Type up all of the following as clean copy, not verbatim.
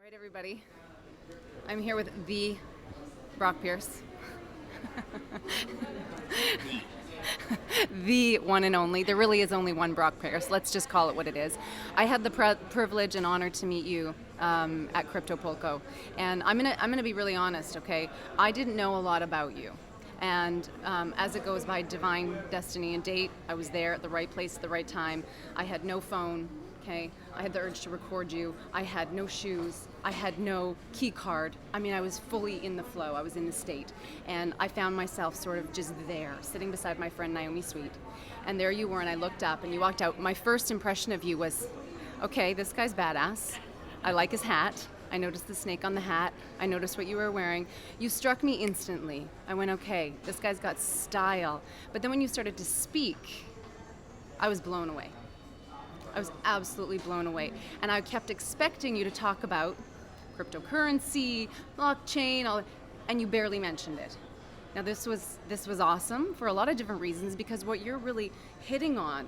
All right, everybody. I'm here with the Brock Pierce. The one and only. There really is only one Brock Pierce. Let's just call it what it is. I had the privilege and honor to meet you at Anarchapulco, and I'm gonna be really honest. Okay, I didn't know a lot about you, and as it goes by divine destiny and date, I was there at the right place at the right time. I had no phone. Okay, I had the urge to record you. I had no shoes. I had no key card. I mean, I was fully in the flow. I was in the state. And I found myself sort of just there, sitting beside my friend Naomi Sweet. And there you were, and I looked up, and you walked out. My first impression of you was, okay, this guy's badass. I like his hat. I noticed the snake on the hat. I noticed what you were wearing. You struck me instantly. I went, okay, this guy's got style. But then when you started to speak, I was blown away. I was absolutely blown away. And I kept expecting you to talk about cryptocurrency, blockchain, and you barely mentioned it. Now this was awesome for a lot of different reasons, because what you're really hitting on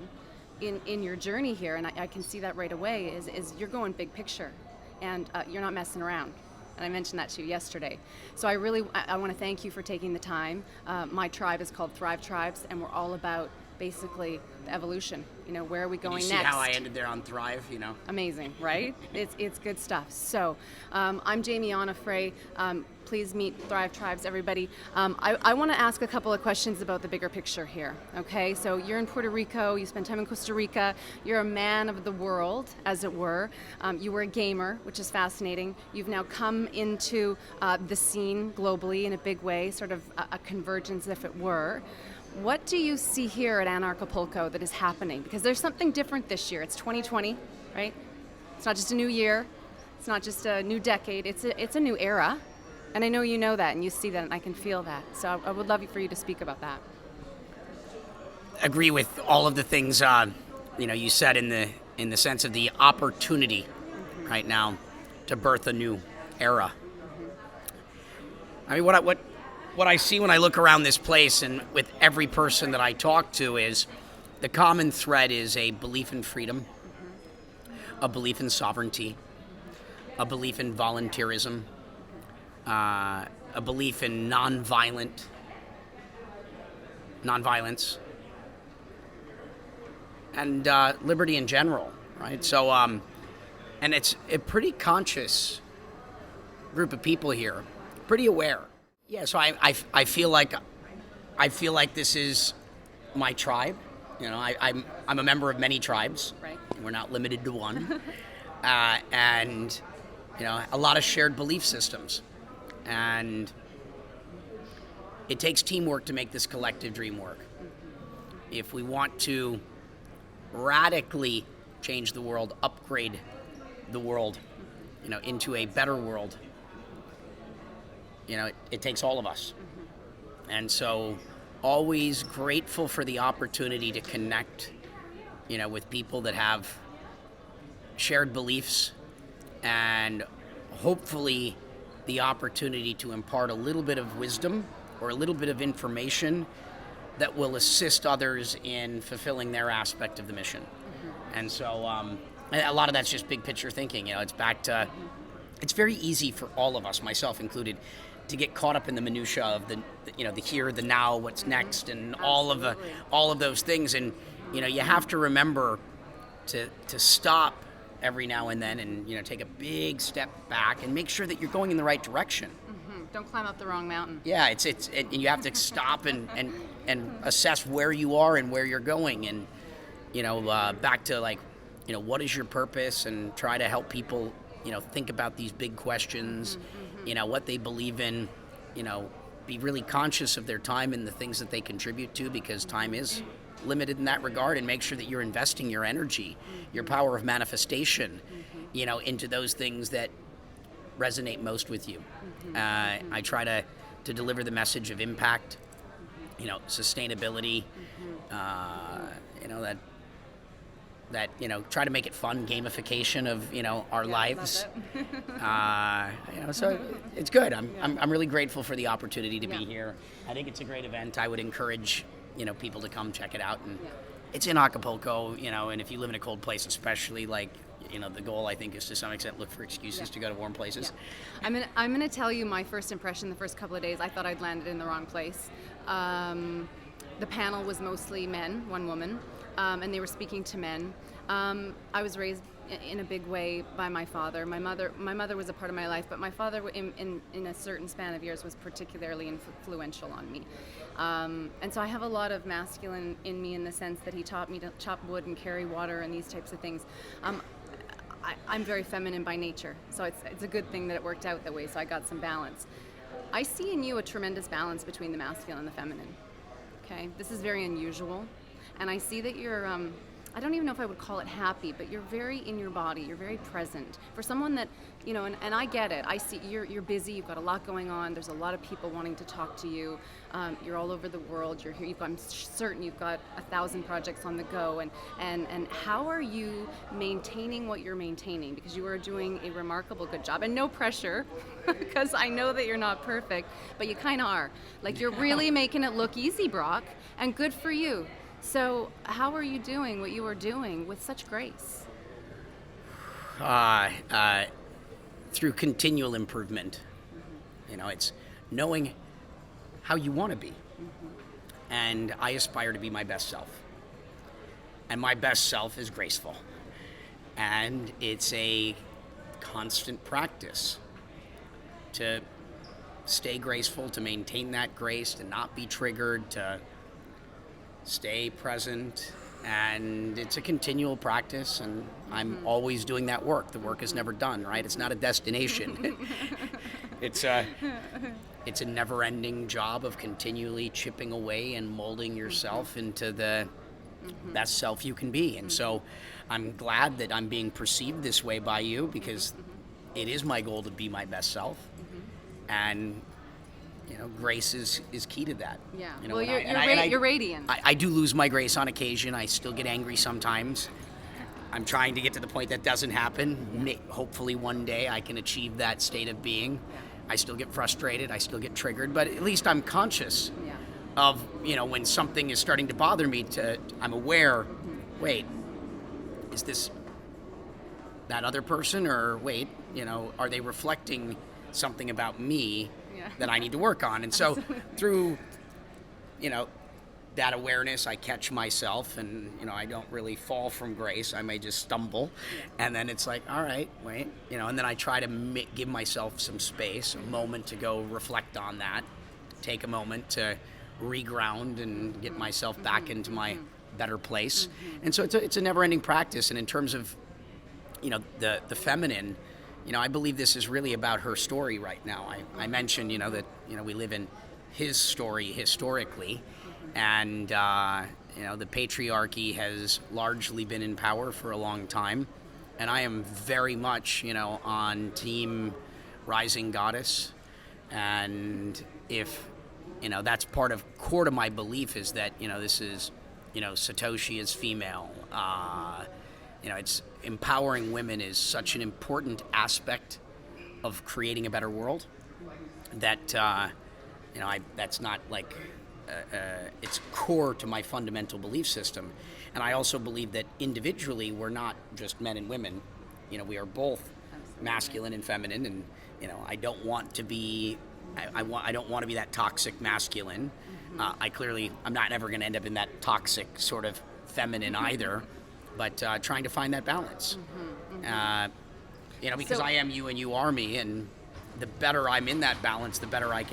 in your journey here, and I can see that right away, is you're going big picture, and you're not messing around. And I mentioned that to you yesterday. So I want to thank you for taking the time. My tribe is called Thrive Tribes, and we're all about basically the evolution. You know, where are we going next? You see how I ended there on Thrive, you know? Amazing, right? It's good stuff. So I'm Jamie Onifray. Please meet Thrive Tribes, everybody. I want to ask a couple of questions about the bigger picture here, okay? So you're in Puerto Rico, you spent time in Costa Rica, you're a man of the world, as it were. You were a gamer, which is fascinating. You've now come into the scene globally in a big way, sort of a convergence, if it were. What do you see here at Anarchapulco that is happening? Because there's something different this year. It's 2020, right? It's not just a new year. It's not just a new decade. It's a new era. And I know you know that and you see that, and I can feel that. So I would love for you to speak about that. Agree with all of the things you said in the sense of the opportunity right now to birth a new era. I mean, what I see when I look around this place and with every person that I talk to is the common thread is a belief in freedom, a belief in sovereignty, a belief in volunteerism, a belief in nonviolence, and liberty in general, right? So, and it's a pretty conscious group of people here, pretty aware. Yeah, so I feel like this is my tribe. You know, I'm a member of many tribes. Right. We're not limited to one, and a lot of shared belief systems, and it takes teamwork to make this collective dream work. If we want to radically change the world, upgrade the world, into a better world. It takes all of us. And so always grateful for the opportunity to connect, with people that have shared beliefs, and hopefully the opportunity to impart a little bit of wisdom or a little bit of information that will assist others in fulfilling their aspect of the mission. And so a lot of that's just big picture thinking. It's back to, it's very easy for all of us, myself included, to get caught up in the minutia of the here, the now, what's next, and all of those things. And you have to remember to stop every now and then, and take a big step back and make sure that you're going in the right direction. Don't climb up the wrong mountain. Yeah, it's you have to stop and assess where you are and where you're going, and back to what is your purpose, and try to help people think about these big questions. What they believe in, be really conscious of their time and the things that they contribute to, because time is limited in that regard, and make sure that you're investing your energy, your power of manifestation, into those things that resonate most with you. I try to deliver the message of impact, sustainability, that try to make it fun, gamification of our lives. So it's good. I'm really grateful for the opportunity to be here. I think it's a great event. I would encourage people to come check it out, and it's in Acapulco, and if you live in a cold place especially, the goal, I think, is to some extent look for excuses to go to warm places. Yeah. I'm gonna tell you my first impression. The first couple of days, I thought I'd landed in the wrong place. The panel was mostly men, one woman, and they were speaking to men. I was raised in a big way by my father. My mother was a part of my life, but my father, in a certain span of years, was particularly influential on me. And so I have a lot of masculine in me, in the sense that he taught me to chop wood and carry water and these types of things. I'm very feminine by nature, so it's a good thing that it worked out that way, so I got some balance. I see in you a tremendous balance between the masculine and the feminine. Okay, this is very unusual, and I see that you're, I don't even know if I would call it happy, but you're very in your body, you're very present. For someone that, and I get it, I see you're busy, you've got a lot going on, there's a lot of people wanting to talk to you, you're all over the world, you're here, I'm certain you've got 1,000 projects on the go, and how are you maintaining what you're maintaining? Because you are doing a remarkable good job, and no pressure, because I know that you're not perfect, but you kind of are. Like, you're really making it look easy, Brock, and good for you. So how are you doing what you are doing with such grace? Through continual improvement. It's knowing how you want to be. And I aspire to be my best self. And my best self is graceful. And it's a constant practice to stay graceful, to maintain that grace, to not be triggered, to stay present, and it's a continual practice, and I'm always doing that work. The work is never done, right? It's not a destination. It's a never-ending job of continually chipping away and molding yourself into the best self you can be. And so I'm glad that I'm being perceived this way by you, because it is my goal to be my best self, and grace is key to that. Yeah. Well, you're radiant. I do lose my grace on occasion. I still get angry sometimes. I'm trying to get to the point that doesn't happen. Hopefully one day I can achieve that state of being. I still get frustrated. I still get triggered. But at least I'm conscious of, when something is starting to bother me, I'm aware, wait, is this that other person? Or wait, are they reflecting something about me that I need to work on? And so through, that awareness, I catch myself, and, I don't really fall from grace. I may just stumble. And then it's like, all right, wait, and then I try to give myself some space, a moment to go reflect on that, take a moment to reground and get myself back into my better place. And so it's a never-ending practice. And in terms of, the feminine, I believe this is really about her story right now. I mentioned, that, we live in his story historically, and, the patriarchy has largely been in power for a long time, and I am very much, on team rising goddess, and if, that's core to my belief is that, this is, Satoshi is female, it's empowering women is such an important aspect of creating a better world that, that's not like, it's core to my fundamental belief system. And I also believe that individually we're not just men and women, we are both masculine and feminine, and, I don't want to be, I don't want to be that toxic masculine. I'm not ever going to end up in that toxic sort of feminine either. But trying to find that balance, because I am you and you are me, and the better I'm in that balance, the better I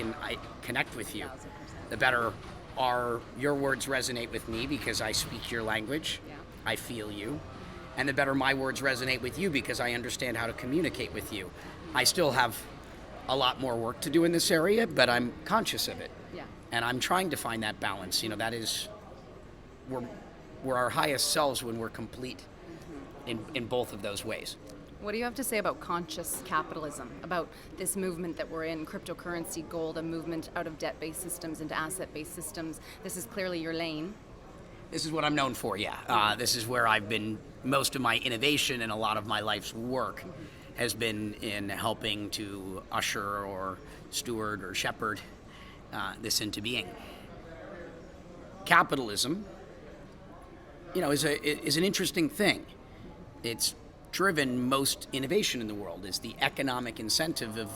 connect with you. 1,000%. The better your words resonate with me because I speak your language, I feel you, and the better my words resonate with you because I understand how to communicate with you. I still have a lot more work to do in this area, but I'm conscious of it, and I'm trying to find that balance. That is, we're our highest selves when we're complete in both of those ways. What do you have to say about conscious capitalism, about this movement that we're in, cryptocurrency, gold, a movement out of debt-based systems into asset-based systems? This is clearly your lane. This is what I'm known for, this is where I've been, most of my innovation and a lot of my life's work has been in helping to usher or steward or shepherd this into being. Capitalism, is an interesting thing. It's driven most innovation in the world, is the economic incentive of,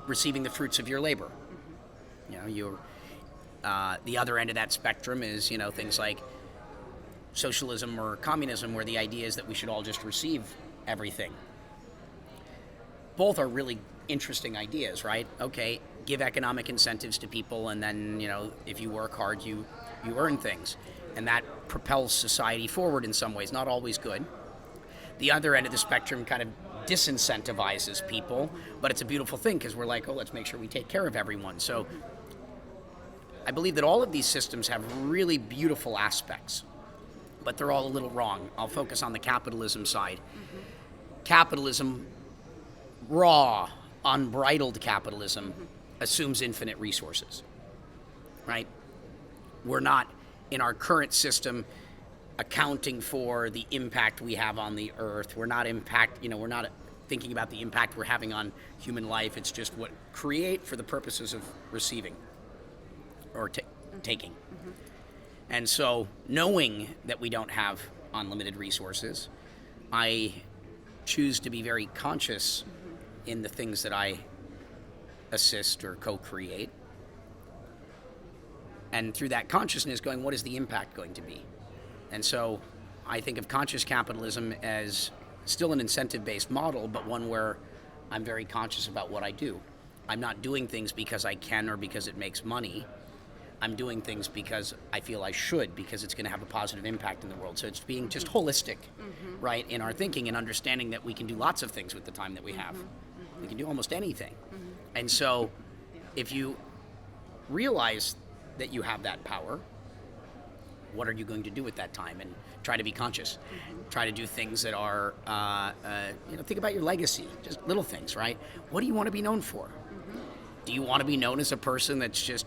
receiving the fruits of your labor. The other end of that spectrum is, things like socialism or communism, where the idea is that we should all just receive everything. Both are really interesting ideas, right? Okay, give economic incentives to people, and then, if you work hard, you earn things. And that propels society forward in some ways, not always good. The other end of the spectrum kind of disincentivizes people, but it's a beautiful thing because we're like, oh, let's make sure we take care of everyone. So I believe that all of these systems have really beautiful aspects, but they're all a little wrong. I'll focus on the capitalism side. Capitalism, raw, unbridled capitalism, assumes infinite resources, right? We're not, in our current system, accounting for the impact we have on the earth. We're not thinking about the impact we're having on human life. It's just what create for the purposes of receiving or taking. And so, knowing that we don't have unlimited resources, I choose to be very conscious in the things that I assist or co-create. And through that consciousness, going, what is the impact going to be? And so I think of conscious capitalism as still an incentive-based model, but one where I'm very conscious about what I do. I'm not doing things because I can or because it makes money. I'm doing things because I feel I should, because it's going to have a positive impact in the world. So it's being just holistic, right, in our thinking, and understanding that we can do lots of things with the time that we have. We can do almost anything. And so if you realize that you have that power, what are you going to do with that time? And try to be conscious. Try to do things that are, think about your legacy, just little things, right? What do you want to be known for? Do you want to be known as a person that's just,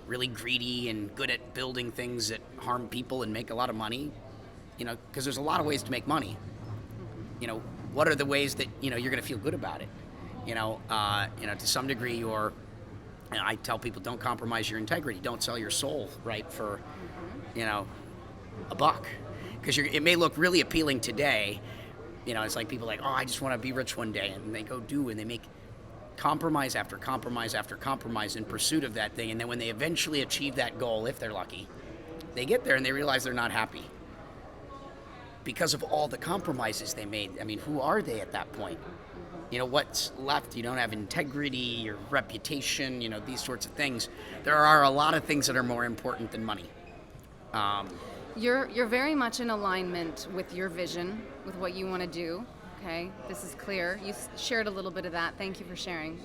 really greedy and good at building things that harm people and make a lot of money? Because there's a lot of ways to make money. What are the ways that, you're going to feel good about it? To some degree, I tell people, don't compromise your integrity. Don't sell your soul, right, for, a buck. Because it may look really appealing today. It's like people like, oh, I just want to be rich one day. And they go do, and they make compromise after compromise after compromise in pursuit of that thing. And then when they eventually achieve that goal, if they're lucky, they get there and they realize they're not happy because of all the compromises they made. I mean, who are they at that point? What's left? You don't have integrity, your reputation, these sorts of things. There are a lot of things that are more important than money. You're very much in alignment with your vision, with what you want to do. Okay, this is clear. You shared a little bit of that. Thank you for sharing.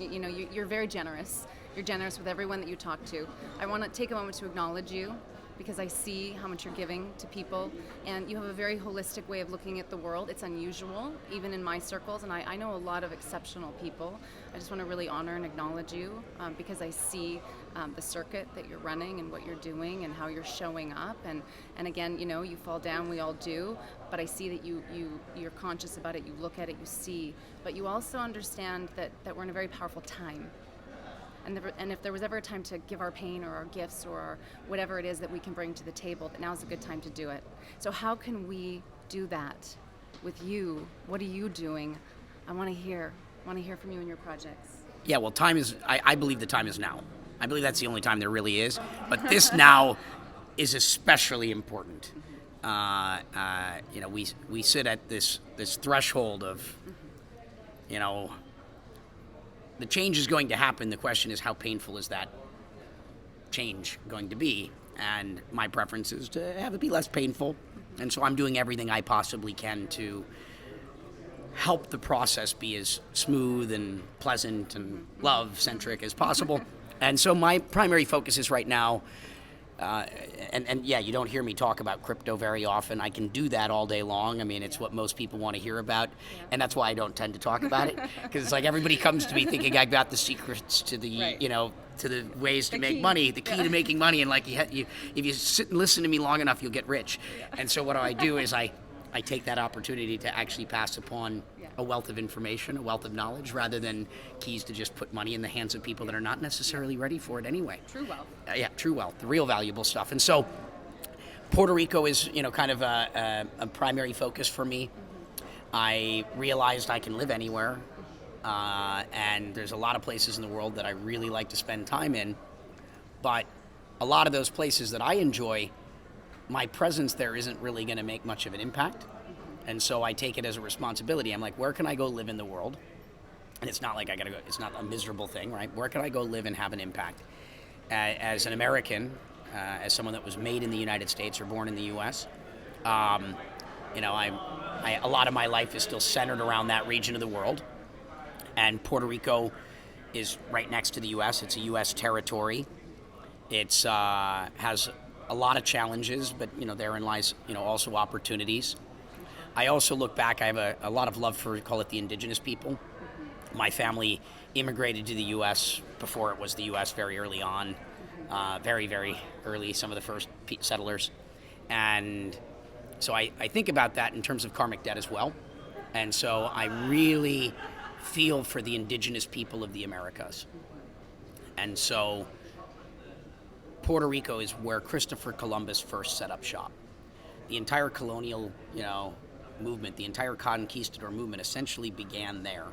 You're very generous. You're generous with everyone that you talk to. I want to take a moment to acknowledge you, because I see how much you're giving to people, and you have a very holistic way of looking at the world. It's unusual, even in my circles, and I know a lot of exceptional people. I just want to really honor and acknowledge you, because I see the circuit that you're running and what you're doing and how you're showing up. And again, you fall down, we all do, but I see that you're conscious about it, you look at it, you see, but you also understand that we're in a very powerful time. And if there was ever a time to give our pain or our gifts or whatever it is that we can bring to the table, that now's a good time to do it. So how can we do that with you? What are you doing? I want to hear from you and your projects. Yeah, well, I believe the time is now. I believe that's the only time there really is. But this now is especially important. We sit at this threshold of, the change is going to happen. The question is, how painful is that change going to be? And my preference is to have it be less painful. And so I'm doing everything I possibly can to help the process be as smooth and pleasant and love-centric as possible. And so my primary focus is right now, you don't hear me talk about crypto very often. I can do that all day long. I mean, it's what most people want to hear about, and that's why I don't tend to talk about it, because it's like everybody comes to me thinking I got the secrets to the, right, to the ways to make money, the key to making money, and like if you sit and listen to me long enough, you'll get rich. And so what I do is I take that opportunity to actually pass upon a wealth of information, a wealth of knowledge, rather than keys to just put money in the hands of people that are not necessarily ready for it anyway. True wealth. True wealth, the real valuable stuff. And so Puerto Rico is, kind of a primary focus for me. I realized I can live anywhere, and there's a lot of places in the world that I really like to spend time in, but a lot of those places that I enjoy, my presence there isn't really going to make much of an impact. And so I take it as a responsibility. I'm like, where can I go live in the world? And it's not like I got to go, it's not a miserable thing, right? Where can I go live and have an impact? As an American, as someone that was made in the United States or born in the U.S., you know, a lot of my life is still centered around that region of the world. And Puerto Rico is right next to the U.S. It's a U.S. territory. It's has a lot of challenges, but, you know, therein lies, you know, also opportunities. I also look back, I have a lot of love for, call it the indigenous people. My family immigrated to the U.S. before it was the U.S. very early on, very, very early, some of the first settlers. And so I think about that in terms of karmic debt as well. And so I really feel for the indigenous people of the Americas. And so Puerto Rico is where Christopher Columbus first set up shop. The entire colonial, you know, movement, the entire conquistador movement essentially began there.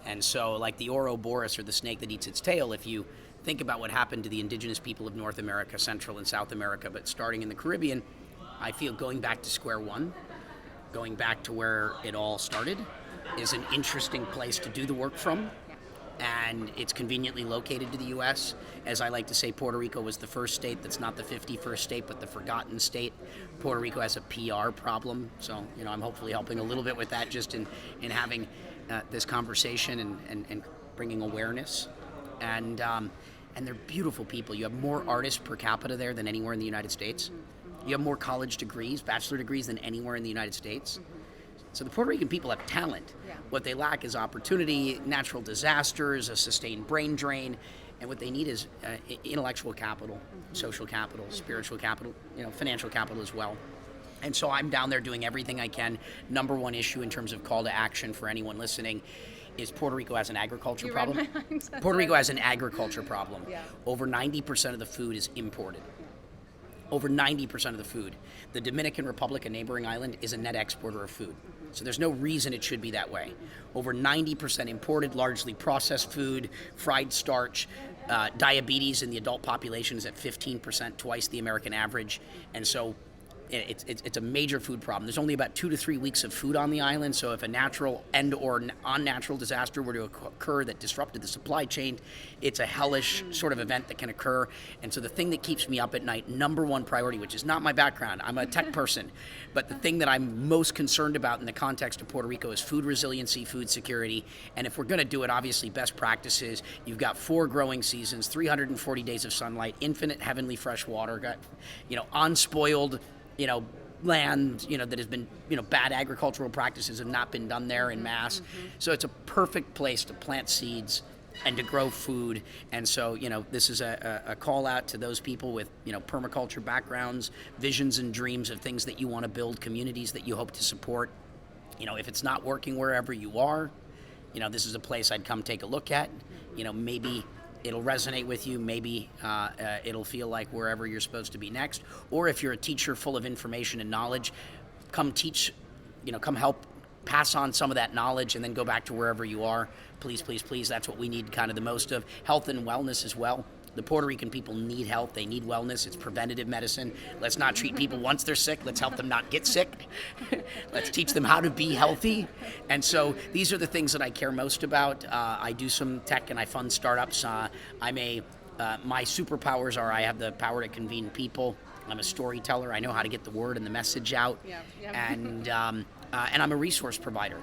And so, like the Ouroboros, or the snake that eats its tail, if you think about what happened to the indigenous people of North America, Central and South America, but starting in the Caribbean, I feel going back to square one, going back to where it all started, is an interesting place to do the work from. And it's conveniently located to the U.S. As I like to say, Puerto Rico was the first state that's not the 51st state, but the forgotten state. Puerto Rico has a PR problem, so, you know, I'm hopefully helping a little bit with that just in having this conversation and bringing awareness. And they're beautiful people. You have more artists per capita there than anywhere in the United States. You have more college degrees, bachelor degrees, than anywhere in the United States. So the Puerto Rican people have talent. Yeah. What they lack is opportunity, natural disasters, a sustained brain drain, and what they need is intellectual capital, social capital, spiritual capital, you know, financial capital as well. And so I'm down there doing everything I can. Number one issue in terms of call to action for anyone listening is Puerto Rico has an agriculture problem. Puerto Rico has an agriculture problem. Yeah. Over 90% of the food is imported. Over 90% of the food. The Dominican Republic, a neighboring island, is a net exporter of food. So there's no reason it should be that way. Over 90% imported, largely processed food, fried starch. Diabetes in the adult population is at 15%, twice the American average. And so it's a major food problem. There's only about 2 to 3 weeks of food on the island, so if a natural and or unnatural disaster were to occur that disrupted the supply chain, it's a hellish sort of event that can occur. And so the thing that keeps me up at night, number one priority, which is not my background, I'm a tech person, but the thing that I'm most concerned about in the context of Puerto Rico is food resiliency, food security, and if we're going to do it, obviously best practices. You've got 4 growing seasons, 340 days of sunlight, infinite heavenly fresh water, got, you know, unspoiled, you know, land, you know, that has been, you know, bad agricultural practices have not been done there in mass. So it's a perfect place to plant seeds and to grow food. And so, you know, this is a call out to those people with, you know, permaculture backgrounds, visions and dreams of things that you want to build, communities that you hope to support. You know, if it's not working wherever you are, you know, this is a place I'd come take a look at. You know, maybe it'll resonate with you. Maybe it'll feel like wherever you're supposed to be next. Or if you're a teacher full of information and knowledge, come teach, you know, come help pass on some of that knowledge and then go back to wherever you are. Please, please, please. That's what we need kind of the most of. Health and wellness as well. The Puerto Rican people need health. They need wellness. It's preventative medicine. Let's not treat people once they're sick. Let's help them not get sick. Let's teach them how to be healthy. And so these are the things that I care most about. I do some tech and I fund startups. My superpowers are I have the power to convene people. I'm a storyteller. I know how to get the word and the message out. Yeah. And I'm a resource provider.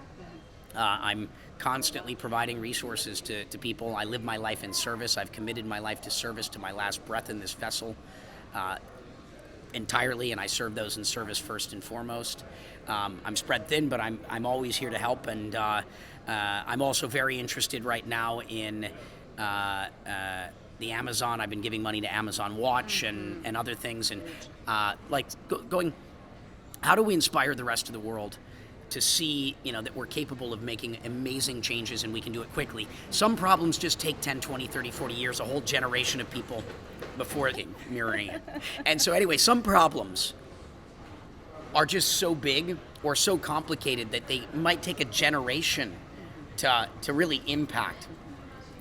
I'm constantly providing resources to people. I live my life in service. I've committed my life to service to my last breath in this vessel entirely, and I serve those in service first and foremost. I'm spread thin, but I'm always here to help, and I'm also very interested right now in the Amazon. I've been giving money to Amazon Watch and other things, and going, how do we inspire the rest of the world to see, you know, that we're capable of making amazing changes and we can do it quickly. Some problems just take 10, 20, 30, 40 years, a whole generation of people before mirroring it. And so anyway, some problems are just so big or so complicated that they might take a generation to really impact.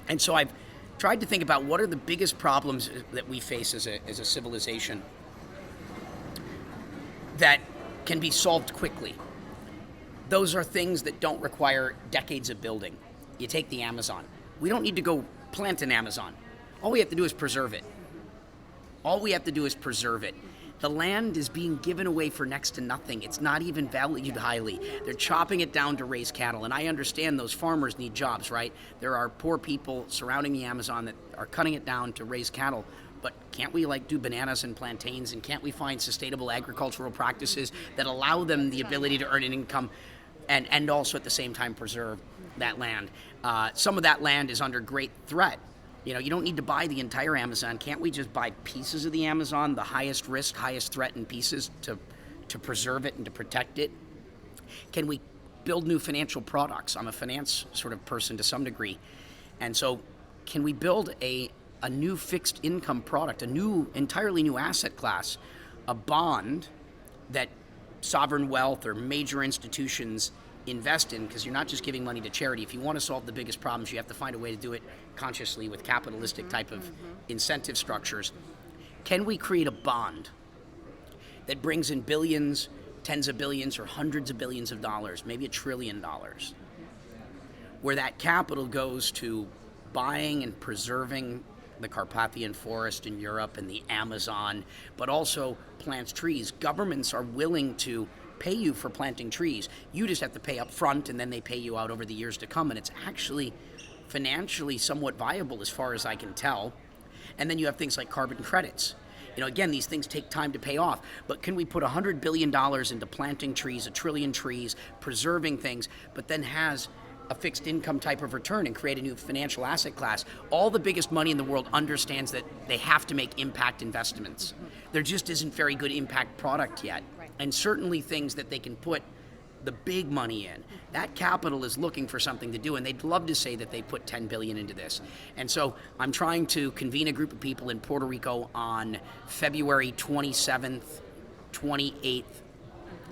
And so I've tried to think about what are the biggest problems that we face as a civilization that can be solved quickly. Those are things that don't require decades of building. You take the Amazon. We don't need to go plant an Amazon. All we have to do is preserve it. All we have to do is preserve it. The land is being given away for next to nothing. It's not even valued highly. They're chopping it down to raise cattle. And I understand those farmers need jobs, right? There are poor people surrounding the Amazon that are cutting it down to raise cattle. But can't we do bananas and plantains, and can't we find sustainable agricultural practices that allow them the ability to earn an income and also at the same time preserve that land? Some of that land is under great threat. You don't need to buy the entire Amazon. Can't we just buy pieces of the Amazon, the highest risk, highest threatened pieces to preserve it and to protect it? Can we build new financial products? I'm a finance sort of person to some degree. And so can we build a new fixed income product, entirely new asset class, a bond that sovereign wealth or major institutions invest in, because you're not just giving money to charity. If you want to solve the biggest problems, you have to find a way to do it consciously with capitalistic type of incentive structures. Can we create a bond that brings in billions, tens of billions, or hundreds of billions of dollars, maybe $1 trillion, where that capital goes to buying and preserving the Carpathian forest in Europe and the Amazon, but also plants trees? Governments are willing to pay you for planting trees. You just have to pay up front, and then they pay you out over the years to come, and it's actually financially somewhat viable as far as I can tell. And then you have things like carbon credits. Again, these things take time to pay off, but can we put $100 billion into planting trees, 1 trillion trees, preserving things, but then has a fixed income type of return and create a new financial asset class? All the biggest money in the world understands that they have to make impact investments. There just isn't very good impact product yet. And certainly things that they can put the big money in. That capital is looking for something to do, and they'd love to say that they put $10 billion into this. And so I'm trying to convene a group of people in Puerto Rico on February 27th, 28th,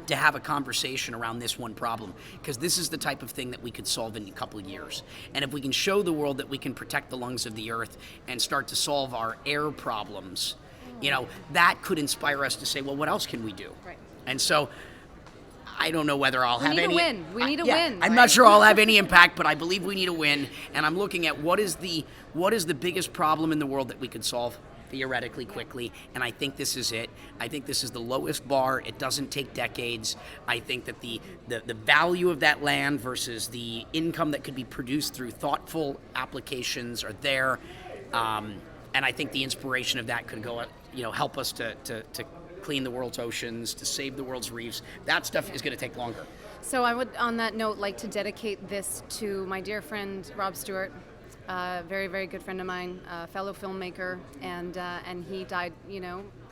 to have a conversation around this one problem, because this is the type of thing that we could solve in a couple of years. And if we can show the world that we can protect the lungs of the earth and start to solve our air problems, that could inspire us to say, well, what else can we do? Right. And so I don't know whether I'll have any. We need a win. I'm not sure I'll have any impact, but I believe we need a win. And I'm looking at what is the biggest problem in the world that we could solve theoretically quickly, and I think this is it. I think this is the lowest bar. It doesn't take decades. I think that the value of that land versus the income that could be produced through thoughtful applications are there, and I think the inspiration of that could go, help us to clean the world's oceans, to save the world's reefs. That stuff is going to take longer. So I would, on that note, like to dedicate this to my dear friend Rob Stewart, very, very good friend of mine, fellow filmmaker, and he died,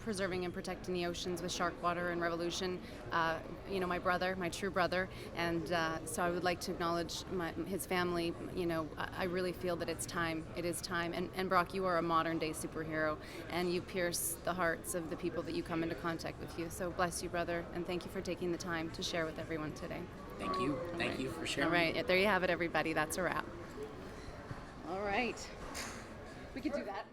preserving and protecting the oceans with Shark Water and Revolution. My brother, my true brother, and so I would like to acknowledge his family. I really feel that it's time. It is time. And Brock, you are a modern day superhero, and you pierce the hearts of the people that you come into contact with. So bless you, brother, and thank you for taking the time to share with everyone today. Thank you. Thank you for sharing. All right, there you have it, everybody. That's a wrap. All right. We could do that.